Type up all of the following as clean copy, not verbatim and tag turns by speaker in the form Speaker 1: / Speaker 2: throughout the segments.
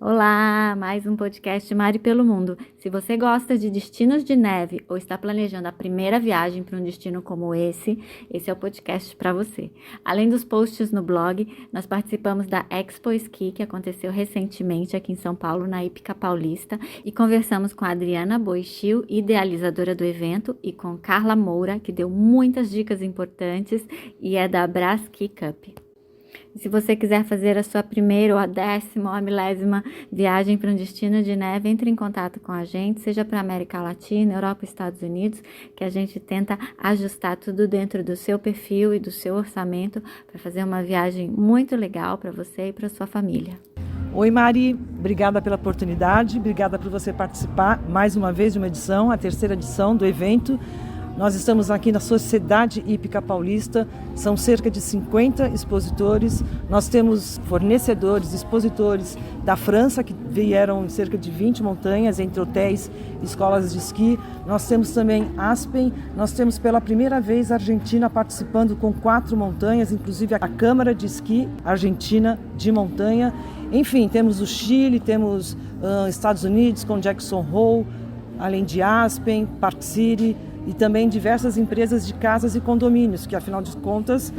Speaker 1: Olá, mais um podcast Mari pelo Mundo. Se você gosta de destinos de neve ou está planejando a primeira viagem para um destino como esse é o podcast para você. Além dos posts no blog, nós participamos da Expo Ski, que aconteceu recentemente aqui em São Paulo, na Hípica Paulista, e conversamos com a Adriana Boichil, idealizadora do evento, e com Carla Moura, que deu muitas dicas importantes e é da Brasky Cup. E se você quiser fazer a sua primeira ou a 10ª ou a 1000ª viagem para um destino de neve, entre em contato com a gente, seja para a América Latina, Europa e Estados Unidos, que a gente tenta ajustar tudo dentro do seu perfil e do seu orçamento para fazer uma viagem muito legal para você e para sua família.
Speaker 2: Oi Mari, obrigada pela oportunidade, obrigada por você participar mais uma vez de uma edição, a 3ª edição do evento. Nós estamos aqui na Sociedade Hípica Paulista, são cerca de 50 expositores, nós temos fornecedores, expositores da França, que vieram em cerca de 20 montanhas, entre hotéis e escolas de esqui. Nós temos também Aspen, nós temos pela primeira vez a Argentina participando com 4 montanhas, inclusive a Câmara de Esqui Argentina de Montanha. Enfim, temos o Chile, temos Estados Unidos com Jackson Hole, além de Aspen, Park City, e também diversas empresas de casas e condomínios, que afinal de contas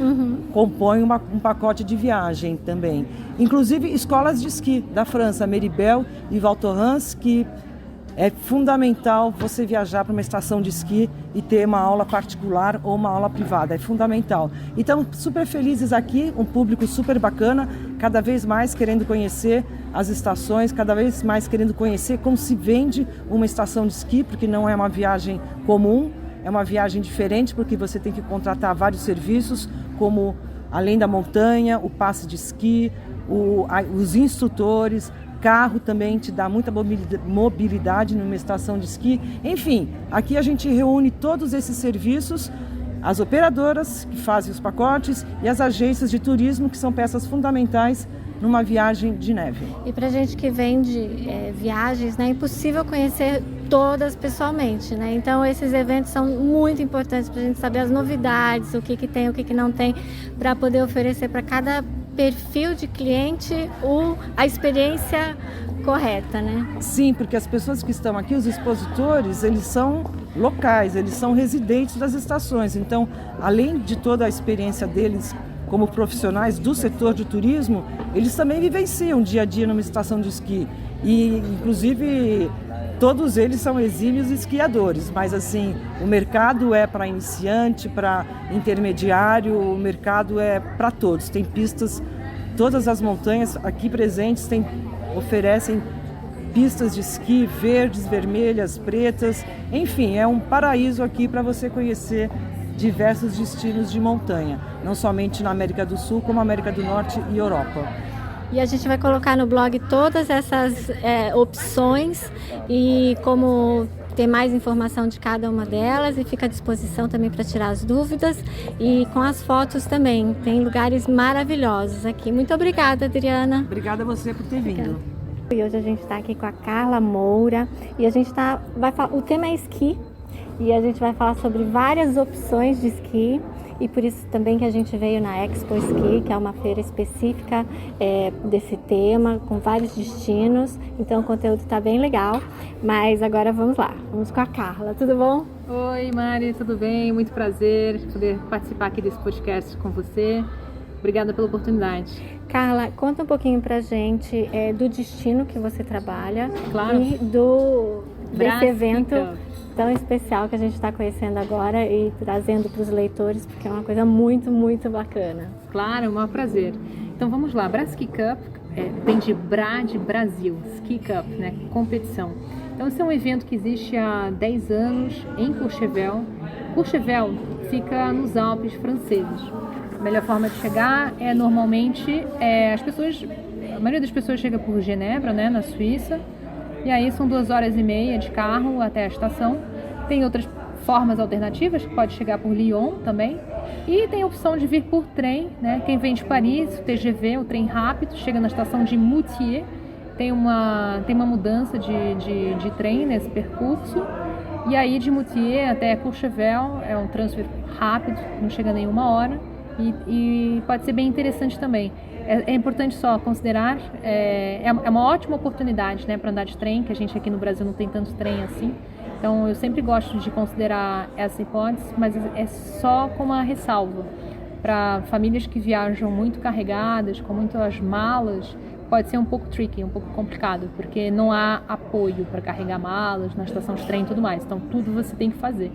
Speaker 2: compõem um pacote de viagem também. Inclusive escolas de esqui da França, Méribel e Val Thorens, que é fundamental você viajar para uma estação de esqui e ter uma aula particular ou uma aula privada, é fundamental. E estamos super felizes aqui, um público super bacana, cada vez mais querendo conhecer as estações, cada vez mais querendo conhecer como se vende uma estação de esqui, porque não é uma viagem comum, é uma viagem diferente, porque você tem que contratar vários serviços, como além da montanha, o passe de esqui, os instrutores, carro também te dá muita mobilidade numa estação de esqui. Enfim, aqui a gente reúne todos esses serviços, as operadoras que fazem os pacotes e as agências de turismo, que são peças fundamentais numa viagem de neve.
Speaker 1: E para gente que vende viagens, né, é impossível conhecer todas pessoalmente, né? Então esses eventos são muito importantes para a gente saber as novidades, o que tem, o que não tem, para poder oferecer para cada perfil de cliente a experiência correta, né?
Speaker 2: Sim, porque as pessoas que estão aqui, os expositores, eles são locais, eles são residentes das estações. Então, além de toda a experiência deles como profissionais do setor de turismo, eles também vivenciam dia a dia numa estação de esqui. E, inclusive, todos eles são exímios esquiadores, mas assim, o mercado é para iniciante, para intermediário, o mercado é para todos. Tem pistas, todas as montanhas aqui presentes oferecem pistas de esqui verdes, vermelhas, pretas, enfim, é um paraíso aqui para você conhecer diversos destinos de montanha, não somente na América do Sul, como América do Norte e Europa.
Speaker 1: E a gente vai colocar no blog todas essas opções e como ter mais informação de cada uma delas, e fica à disposição também para tirar as dúvidas e com as fotos também. Tem lugares maravilhosos aqui. Muito obrigada, Adriana.
Speaker 2: Obrigada a você por ter vindo.
Speaker 1: E hoje a gente está aqui com a Carla Moura e a gente o tema é esqui e a gente vai falar sobre várias opções de esqui. E por isso também que a gente veio na Expo Ski, que é uma feira específica desse tema, com vários destinos. Então o conteúdo está bem legal. Mas agora vamos lá, vamos com a Carla, tudo bom?
Speaker 3: Oi Mari, tudo bem? Muito prazer poder participar aqui desse podcast com você. Obrigada pela oportunidade.
Speaker 1: Carla, conta um pouquinho pra gente do destino que você trabalha.
Speaker 3: Claro.
Speaker 1: E desse evento tão especial que a gente está conhecendo agora e trazendo para os leitores, porque é uma coisa muito, muito bacana.
Speaker 3: Claro, é um maior prazer. Então vamos lá, Brasky Cup vem de Brasil, Ski Cup, né, competição. Então esse é um evento que existe há 10 anos em Courchevel. Courchevel fica nos Alpes franceses. A melhor forma de chegar normalmente a maioria das pessoas chega por Genebra, né, na Suíça. E aí são 2h30 de carro até a estação. Tem outras formas alternativas, que pode chegar por Lyon também. E tem a opção de vir por trem, né? Quem vem de Paris, o TGV, o trem rápido, chega na estação de Moutier. Tem uma mudança de trem nesse percurso. E aí de Moutier até Courchevel é um transfer rápido, não chega nem 1 hora. E pode ser bem interessante também. é importante só considerar, é uma ótima oportunidade, né, para andar de trem, que a gente aqui no Brasil não tem tanto trem assim. Então eu sempre gosto de considerar essa hipótese, mas é só com uma ressalva. Para famílias que viajam muito carregadas, com muitas malas, pode ser um pouco tricky, um pouco complicado, porque não há apoio para carregar malas na estação de trem e tudo mais. Então tudo você tem que fazer.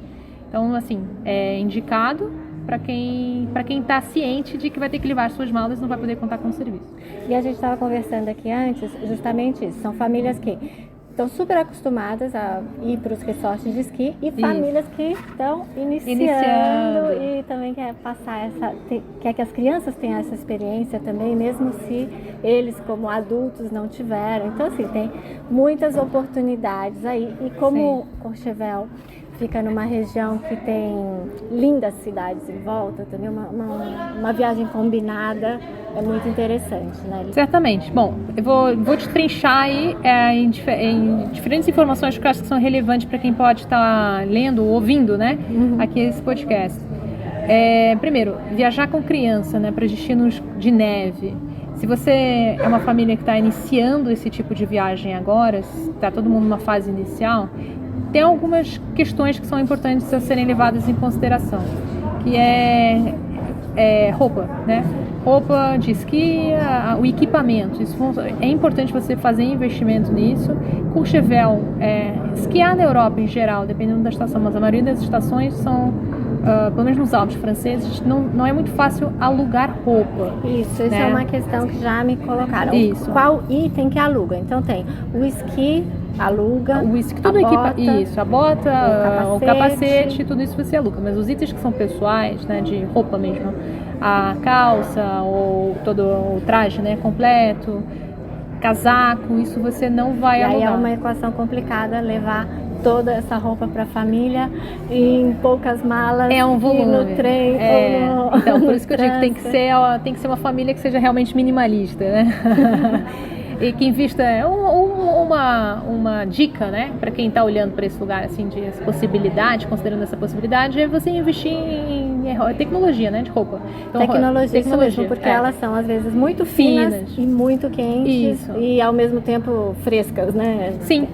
Speaker 3: Então, assim, é indicado para quem está ciente de que vai ter que levar suas malas e não vai poder contar com o serviço.
Speaker 1: E a gente estava conversando aqui antes, justamente isso. São famílias que estão super acostumadas a ir para os resorts de esqui e famílias que estão iniciando e também quer que as crianças tenham essa experiência também, mesmo se eles como adultos não tiveram. Então, assim, tem muitas oportunidades aí. E como Courchevel fica numa região que tem lindas cidades em volta, também uma viagem combinada é muito interessante, né?
Speaker 3: Certamente. Bom, eu vou te trinchar aí em diferentes informações que eu acho que são relevantes para quem pode estar lendo ou ouvindo, né, aqui esse podcast. Primeiro, viajar com criança, né, para destinos de neve. Se você é uma família que está iniciando esse tipo de viagem agora, está todo mundo numa fase inicial, tem algumas questões que são importantes a serem levadas em consideração, que é roupa, né? Roupa de esqui, o equipamento. É importante você fazer investimento nisso. Courchevel, esquiar na Europa em geral, dependendo da estação, mas a maioria das estações são, pelo menos nos Alpes franceses, não é muito fácil alugar roupa.
Speaker 1: Isso,
Speaker 3: né?
Speaker 1: É uma questão que já me colocaram.
Speaker 3: Isso.
Speaker 1: Qual item que aluga? Então tem o esqui, aluga,
Speaker 3: tudo a bota, o
Speaker 1: capacete.
Speaker 3: capacete, tudo isso você aluga. Mas os itens que são pessoais, né, de roupa mesmo, a calça ou todo o traje, né, completo, casaco, isso você não vai alugar.
Speaker 1: E aí é uma equação complicada levar toda essa roupa para a família em poucas malas.
Speaker 3: É um volume.
Speaker 1: No trem.
Speaker 3: Então, por isso que eu digo que tem que ser uma família que seja realmente minimalista, né? E que invista uma dica, né, para quem está olhando para esse lugar assim de possibilidade, considerando essa possibilidade, é você investir em tecnologia, né, de roupa. Então,
Speaker 1: tecnologia, isso mesmo, porque elas são às vezes muito finas e muito quentes e ao mesmo tempo frescas, né?
Speaker 3: Sim,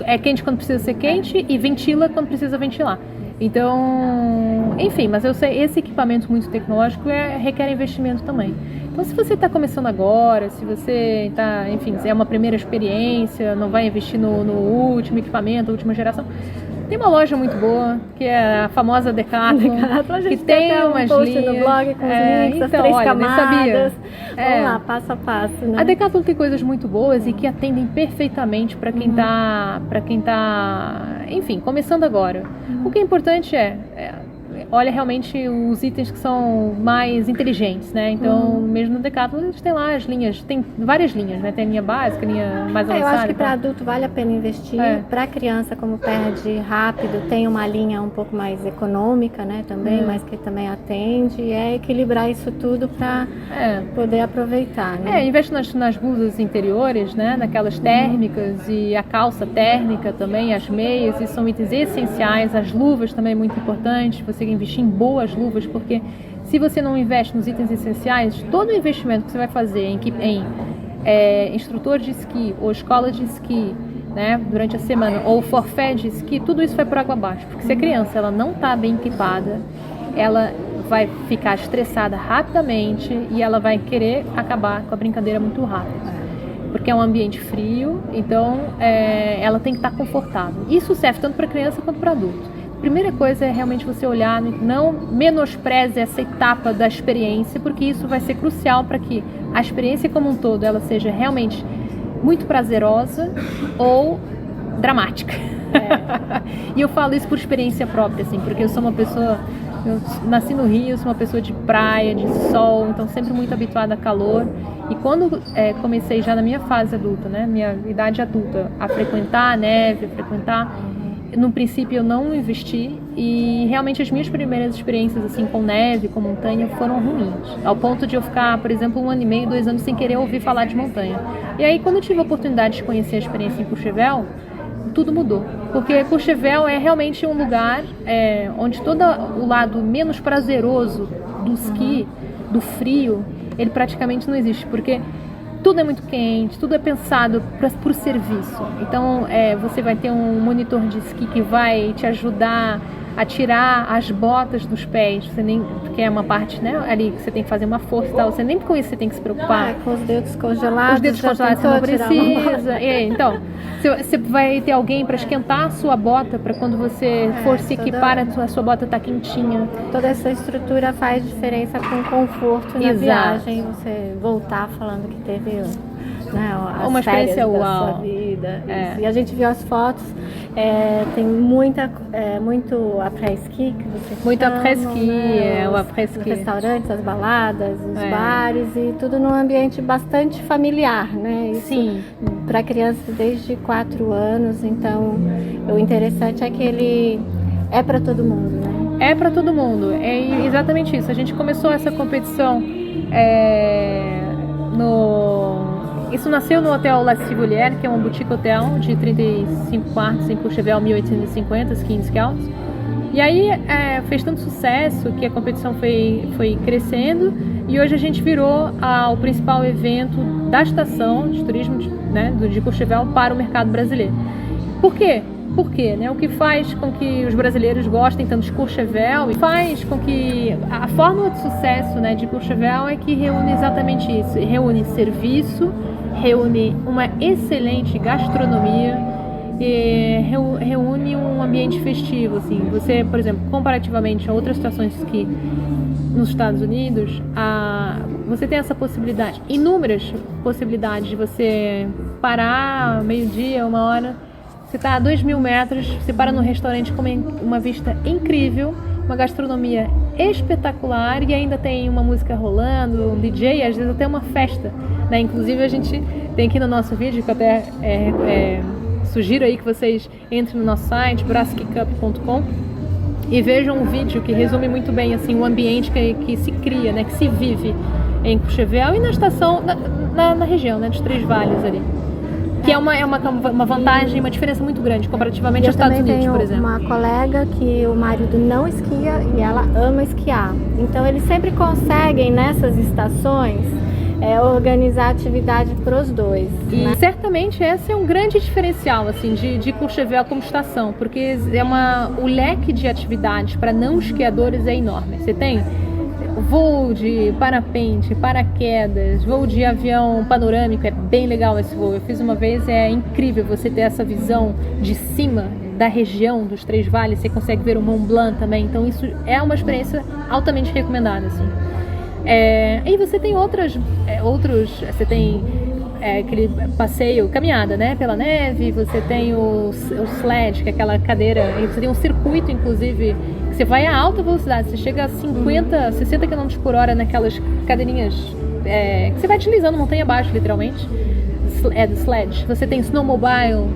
Speaker 3: é quente quando precisa ser quente e ventila quando precisa ventilar. Então, enfim, mas eu sei, esse equipamento muito tecnológico requer investimento também. Então, se você está começando agora, se você está, enfim, se é uma primeira experiência, não vai investir no último equipamento, última geração, tem uma loja muito boa, que é a famosa Decathlon, que tem umas linhas.
Speaker 1: No blog com os links, as 3 camadas. Vamos lá, passo a passo, né?
Speaker 3: A Decathlon tem coisas muito boas e que atendem perfeitamente para quem tá, enfim, começando agora. O que é importante olha realmente os itens que são mais inteligentes, né? Então, mesmo no Decathlon, eles têm lá as linhas, tem várias linhas, né? Tem a linha básica, a linha mais avançada.
Speaker 1: Eu acho que para adulto vale a pena investir. Para criança, como perde rápido, tem uma linha um pouco mais econômica, né? Também, mas que também atende. E é equilibrar isso tudo para poder aproveitar, né?
Speaker 3: Investe nas blusas interiores, né? Naquelas térmicas e a calça térmica também, as meias, isso são itens essenciais. As luvas também é muito importante. Você investir em boas luvas, porque se você não investe nos itens essenciais, todo o investimento que você vai fazer em instrutor de esqui ou escola de esqui, né, durante a semana, ou forfé de esqui, tudo isso vai por água abaixo, porque se a criança ela não está bem equipada, ela vai ficar estressada rapidamente e ela vai querer acabar com a brincadeira muito rápido. Porque é um ambiente frio, então ela tem que estar confortável. Isso serve tanto para criança quanto para adulto. A primeira coisa é realmente você olhar, não menospreze essa etapa da experiência, porque isso vai ser crucial para que a experiência como um todo ela seja realmente muito prazerosa ou dramática. E eu falo isso por experiência própria, assim, porque eu sou uma pessoa, eu nasci no Rio, sou uma pessoa de praia, de sol, então sempre muito habituada a calor. E quando comecei já na minha fase adulta, né, minha idade adulta, a frequentar a neve, no princípio eu não investi e realmente as minhas primeiras experiências assim com neve, com montanha foram ruins, ao ponto de eu ficar, por exemplo, 1 ano e meio, 2 anos sem querer ouvir falar de montanha. E aí quando eu tive a oportunidade de conhecer a experiência em Courchevel, tudo mudou, porque Courchevel é realmente um lugar onde todo o lado menos prazeroso do esqui, do frio, ele praticamente não existe, porque tudo é muito quente, tudo é pensado para o serviço. Então, você vai ter um monitor de esqui que vai te ajudar a tirar as botas dos pés, porque é uma parte, né, ali que você tem que fazer uma força e tal, você nem com isso você tem que se preocupar.
Speaker 1: Com os dedos congelados.
Speaker 3: Os dedos congelados você não precisa. Então, você vai ter alguém para esquentar a sua bota, para quando você for se equipar, a sua bota tá quentinha.
Speaker 1: Toda essa estrutura faz diferença com o conforto na viagem, você voltar falando que teve, né,
Speaker 3: uma experiência
Speaker 1: da
Speaker 3: uau.
Speaker 1: sua vida. E a gente viu as fotos, tem muito après-ski que você
Speaker 3: muito
Speaker 1: chama,
Speaker 3: après-ski,
Speaker 1: né?
Speaker 3: o après-ski.
Speaker 1: Os restaurantes, as baladas, os bares e tudo num ambiente bastante familiar, né? Isso,
Speaker 3: sim.
Speaker 1: Para crianças desde 4 anos, então o interessante é que ele é para todo mundo, né?
Speaker 3: É para todo mundo, é exatamente isso. A gente começou essa competição Isso nasceu no Hotel La Civolière, que é um boutique hotel de 35 quartos em Courchevel, 1850, Ski Scouts. E aí fez tanto sucesso que a competição foi crescendo e hoje a gente virou o principal evento da estação de turismo de Courchevel para o mercado brasileiro. Por quê? Porque, né, o que faz com que os brasileiros gostem tanto de Courchevel e faz com que a fórmula de sucesso, né, de Courchevel é que reúne exatamente isso, reúne serviço, reúne uma excelente gastronomia e reúne um ambiente festivo, assim. Você, por exemplo, comparativamente a outras estações de esqui nos Estados Unidos, você tem essa possibilidade, inúmeras possibilidades de você parar meio-dia, 1h, você está a 2.000 metros, você para num restaurante com uma vista incrível, uma gastronomia espetacular e ainda tem uma música rolando, um DJ, às vezes até uma festa, né? Inclusive a gente tem aqui no nosso vídeo, que eu até sugiro aí que vocês entrem no nosso site, brasskicup.com, e vejam um vídeo que resume muito bem assim, o ambiente que se cria, né? Que se vive em Courchevel e na estação, na região, né? Dos Três Vales ali. Que é uma vantagem, uma diferença muito grande comparativamente aos Estados Unidos, por exemplo.
Speaker 1: Eu também tenho uma colega que o marido não esquia e ela ama esquiar. Então eles sempre conseguem nessas estações organizar atividade para os dois.
Speaker 3: E certamente esse é um grande diferencial assim, de Courchevel como estação, porque o leque de atividades para não esquiadores é enorme. Você tem voo de parapente, paraquedas, voo de avião panorâmico, é bem legal esse voo. Eu fiz uma vez, é incrível você ter essa visão de cima da região dos Três Vales, você consegue ver o Mont Blanc também, então isso é uma experiência altamente recomendada, assim. E você tem outros, você tem aquele passeio, caminhada, né, pela neve, você tem o sled, que é aquela cadeira, e você tem um circuito, inclusive, que você vai a alta velocidade, você chega a 50, 60 km por hora naquelas cadeirinhas que você vai deslizando montanha abaixo, literalmente, do sled. Você tem snowmobile,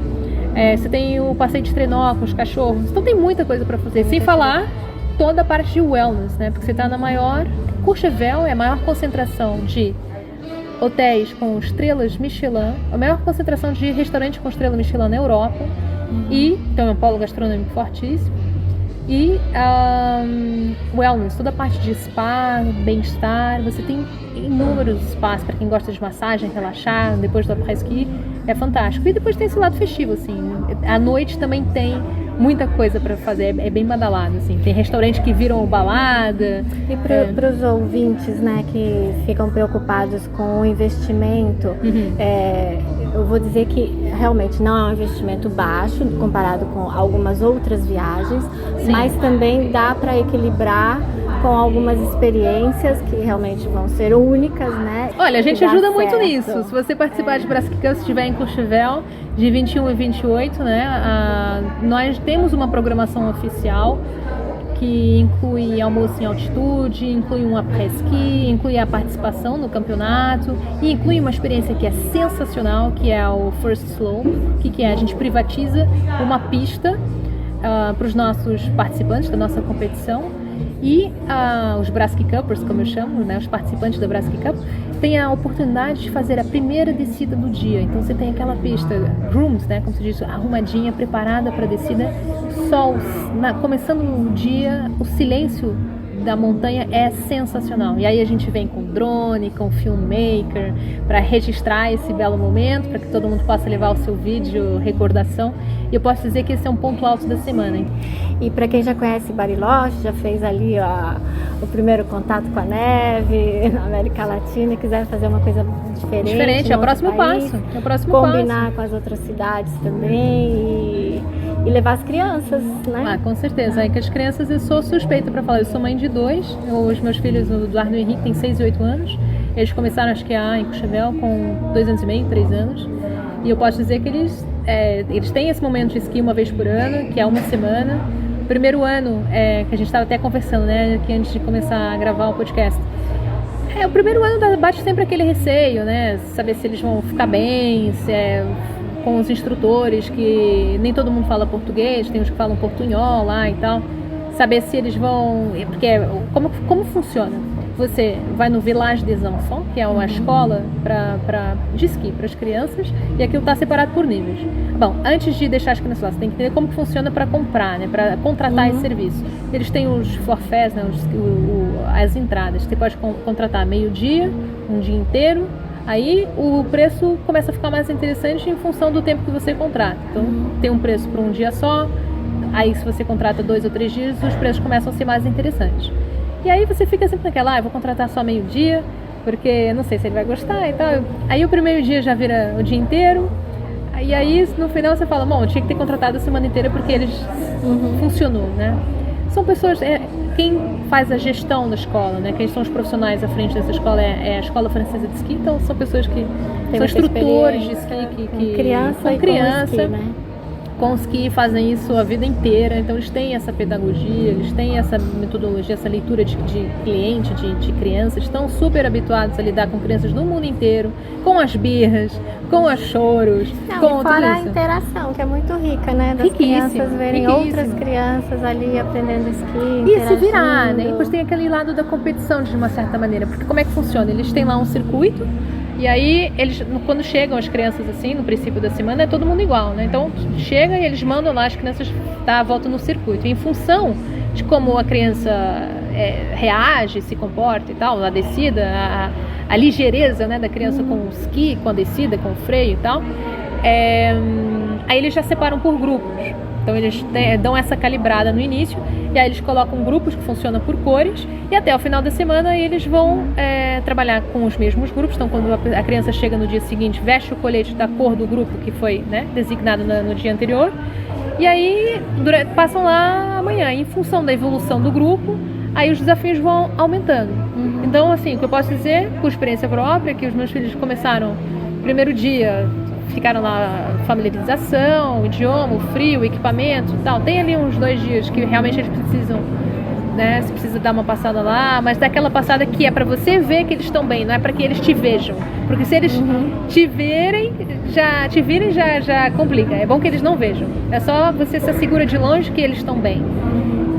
Speaker 3: você tem o passeio de trenó com os cachorros, então tem muita coisa para fazer, sem falar toda a parte de wellness, né, porque você está na Courchevel é a maior concentração de hotéis com estrelas Michelin, a maior concentração de restaurantes com estrela Michelin na Europa, então é um polo gastronômico fortíssimo, e wellness, toda a parte de spa, bem-estar, você tem inúmeros espaços para quem gosta de massagem, relaxar, depois do après-ski, é fantástico. E depois tem esse lado festivo, assim, à noite também tem muita coisa para fazer, é bem badalado, assim, tem restaurantes que viram balada.
Speaker 1: E para os ouvintes, né, que ficam preocupados com o investimento, eu vou dizer que realmente não é um investimento baixo comparado com algumas outras viagens, sim, mas também dá para equilibrar com algumas experiências que realmente vão ser únicas, né?
Speaker 3: Olha, a gente ajuda muito nisso. Se você participar de Brasky Cup, se estiver em Courchevel, de 21 e 28, né? Nós temos uma programação oficial que inclui almoço em altitude, inclui um après-ski, inclui a participação no campeonato e inclui uma experiência que é sensacional, que é o First Slope, que é a gente privatiza uma pista para os nossos participantes da nossa competição. E os Brasky Cuppers, como eu chamo, né, os participantes da Brasky Cup, têm a oportunidade de fazer a primeira descida do dia. Então você tem aquela pista groomed, né, como se diz, arrumadinha, preparada para a descida, sol, começando o dia, o silêncio da montanha é sensacional. E aí a gente vem com drone, com filmmaker, para registrar esse belo momento, para que todo mundo possa levar o seu vídeo, recordação. E eu posso dizer que esse é um ponto alto da semana, hein?
Speaker 1: E para quem já conhece Bariloche, já fez ali o primeiro contato com a neve na América Latina e quiser fazer uma coisa diferente,
Speaker 3: é o próximo passo. É o próximo passo.
Speaker 1: Combinar com as outras cidades também e levar as crianças, né?
Speaker 3: Ah, com certeza. É que as crianças, eu sou suspeita para falar. Eu sou mãe de 2. Os meus filhos, o Eduardo e o Henrique, têm 6 e 8 anos. Eles começaram a esquiar em Courchevel com 2 anos e meio, 3 anos. E eu posso dizer que eles têm esse momento de esqui uma vez por ano, que é uma semana. O primeiro ano, que a gente estava até conversando, né, que antes de começar a gravar o podcast. O primeiro ano bate sempre aquele receio, né? Saber se eles vão ficar bem, com os instrutores, que nem todo mundo fala português, tem uns que falam portunhol lá e tal. Saber se eles vão... Porque como funciona? Você vai no Village des Enfants, que é uma escola de esqui para as crianças, e aquilo está separado por níveis. Bom, antes de deixar as crianças lá, você tem que entender como funciona para comprar, né, para contratar esse serviço. Eles têm os forfaits, né, as entradas. Você pode contratar meio-dia, um dia inteiro. Aí o preço começa a ficar mais interessante em função do tempo que você contrata. Então tem um preço para um dia só. Aí se você contrata 2 ou 3 dias, os preços começam a ser mais interessantes. E aí você fica sempre naquela, eu vou contratar só meio-dia, porque não sei se ele vai gostar e tal. Aí o primeiro dia já vira o dia inteiro. E aí no final você fala, bom, eu tinha que ter contratado a semana inteira porque eles funcionou, né? São pessoas, quem faz a gestão da escola, né? Quem são os profissionais à frente dessa escola é a Escola Francesa de Esqui, então são pessoas que são instrutores de esqui, com criança,
Speaker 1: né?
Speaker 3: Com os que fazem isso a vida inteira, então eles têm essa pedagogia, eles têm essa metodologia, essa leitura de cliente, de crianças, estão super habituados a lidar com crianças do mundo inteiro, com as birras, com os choros, com tudo
Speaker 1: fora
Speaker 3: isso.
Speaker 1: A interação, que é muito rica, né? Das crianças verem outras crianças ali aprendendo esqui,
Speaker 3: e se virar, né? E depois tem aquele lado da competição, de uma certa maneira, porque como é que funciona? Eles têm lá um circuito. E aí, quando chegam as crianças assim, no princípio da semana, é todo mundo igual, né? Então, chega e eles mandam lá as crianças dar a volta no circuito. E em função de como a criança reage, se comporta e tal, a descida, a ligeireza, né, da criança com o esqui, com a descida, com o freio e tal, aí eles já separam por grupos. Então eles dão essa calibrada no início, e aí eles colocam grupos que funcionam por cores, e até o final da semana eles vão trabalhar com os mesmos grupos. Então quando a criança chega no dia seguinte, veste o colete da cor do grupo que foi, né, designado no dia anterior, e aí passam lá amanhã. Em função da evolução do grupo, aí os desafios vão aumentando. Então assim, o que eu posso dizer, por experiência própria, que os meus filhos começaram, primeiro dia, ficaram lá, familiarização, o idioma, o frio, o equipamento e tal. Tem ali uns 2 dias que realmente eles precisam, né? Você precisa dar uma passada lá, mas daquela passada que é pra você ver que eles estão bem, não é pra que eles te vejam. Porque se eles te virem, já complica. É bom que eles não vejam. É só você se assegura de longe que eles estão bem.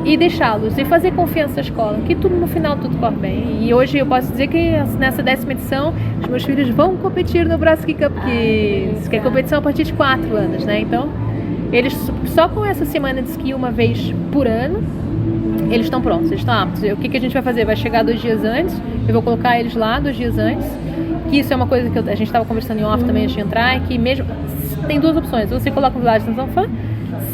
Speaker 3: E deixá-los, e fazer confiança na escola, que tudo no final tudo corre bem. E hoje eu posso dizer que nessa 10ª edição os meus filhos vão competir no Brasky Cup Kids, que é competição a partir de 4 anos, né? Então eles só com essa semana de esqui uma vez por ano, eles estão prontos, eles estão aptos. O que a gente vai fazer? Vai chegar 2 dias antes, eu vou colocar eles lá 2 dias antes, que isso é uma coisa que a gente estava conversando em off também antes de entrar, é que mesmo tem 2 opções, você coloca o Village des Enfants,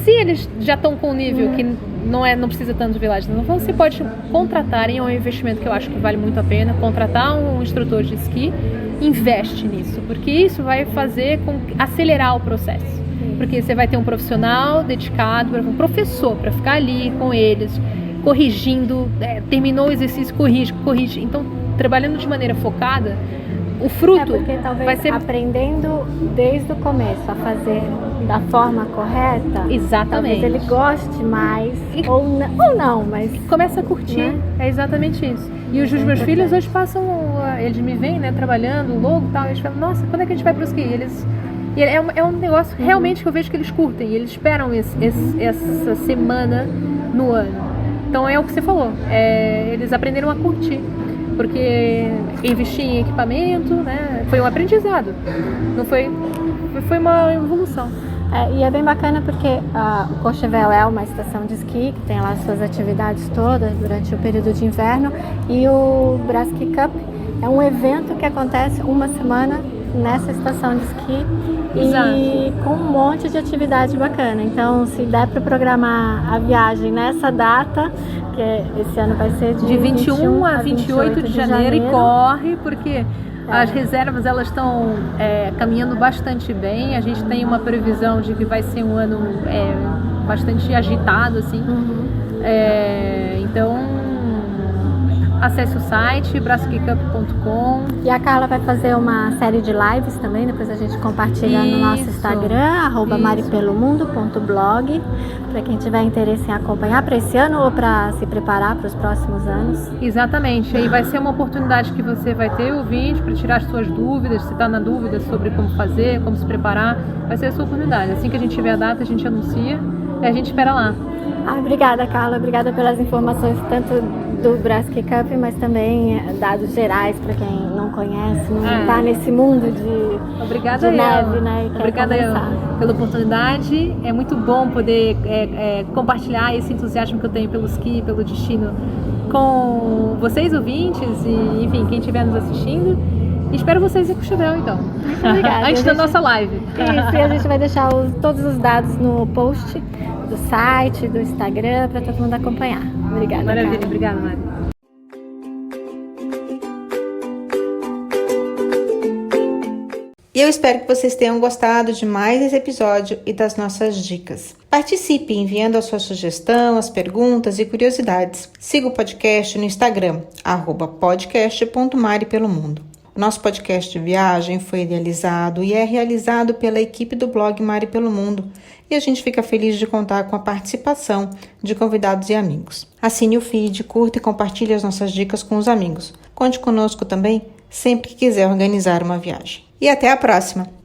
Speaker 3: se eles já estão com um nível que não precisa tanto de Village des Enfants, você pode contratar, é um investimento que eu acho que vale muito a pena, contratar um instrutor de esqui, investe nisso, porque isso vai fazer acelerar o processo. Porque você vai ter um profissional dedicado, um professor, para ficar ali com eles, corrigindo, terminou o exercício, corrige. Então, trabalhando de maneira focada, o fruto
Speaker 1: porque talvez
Speaker 3: vai ser...
Speaker 1: aprendendo desde o começo a fazer da forma correta.
Speaker 3: Exatamente.
Speaker 1: Talvez ele goste mais, ou não, mas...
Speaker 3: Começa a curtir, né? É exatamente isso. E os meus filhos hoje passam, eles me veem, né, trabalhando, logo e tal, eles falam, nossa, quando é que a gente vai para o esqui? É um negócio realmente que eu vejo que eles curtem, e eles esperam essa semana no ano. Então é o que você falou, eles aprenderam a curtir. Porque investir em equipamento, né, foi um aprendizado, não foi uma evolução.
Speaker 1: E é bem bacana porque o Courchevel é uma estação de esqui que tem lá suas atividades todas durante o período de inverno, e o Brasky Cup é um evento que acontece uma semana nessa estação de esqui.
Speaker 3: Exato.
Speaker 1: E com um monte de atividade bacana. Então, se der para programar a viagem nessa data, que esse ano vai ser de
Speaker 3: 21 a 28 de janeiro, e corre, porque as reservas elas estão caminhando bastante bem. A gente tem uma previsão de que vai ser um ano bastante agitado, assim. Então, acesse o site braskycup.com.
Speaker 1: E a Carla vai fazer uma série de lives também, depois a gente compartilha no nosso Instagram, @maripelomundo.blog, para quem tiver interesse em acompanhar para esse ano ou para se preparar para os próximos anos.
Speaker 3: Exatamente, aí vai ser uma oportunidade que você vai ter, ouvinte, para tirar as suas dúvidas, se está na dúvida sobre como fazer, como se preparar, vai ser a sua oportunidade. Assim que a gente tiver a data, a gente anuncia e a gente espera lá.
Speaker 1: Obrigada, Carla. Obrigada pelas informações, tanto do Brasky Cup, mas também dados gerais para quem não conhece, não está nesse mundo de
Speaker 3: Obrigada
Speaker 1: neve, né?
Speaker 3: Obrigada pela oportunidade. É muito bom poder compartilhar esse entusiasmo que eu tenho pelo esqui, pelo destino, com vocês, ouvintes, e enfim, quem estiver nos assistindo. E espero vocês em Courchevel, então.
Speaker 1: Obrigada.
Speaker 3: Antes da nossa live.
Speaker 1: Isso, e a gente vai deixar todos os dados no post do site, do Instagram, para todo mundo acompanhar. Obrigada,
Speaker 3: Maravilha,
Speaker 1: Carla.
Speaker 3: obrigada, Mari.
Speaker 4: E eu espero que vocês tenham gostado de mais esse episódio e das nossas dicas. Participe enviando a sua sugestão, as perguntas e curiosidades. Siga o podcast no Instagram, @podcast.maripelomundo. O nosso podcast de viagem foi idealizado e é realizado pela equipe do blog Mari pelo Mundo, e a gente fica feliz de contar com a participação de convidados e amigos. Assine o feed, curta e compartilhe as nossas dicas com os amigos. Conte conosco também sempre que quiser organizar uma viagem. E até a próxima!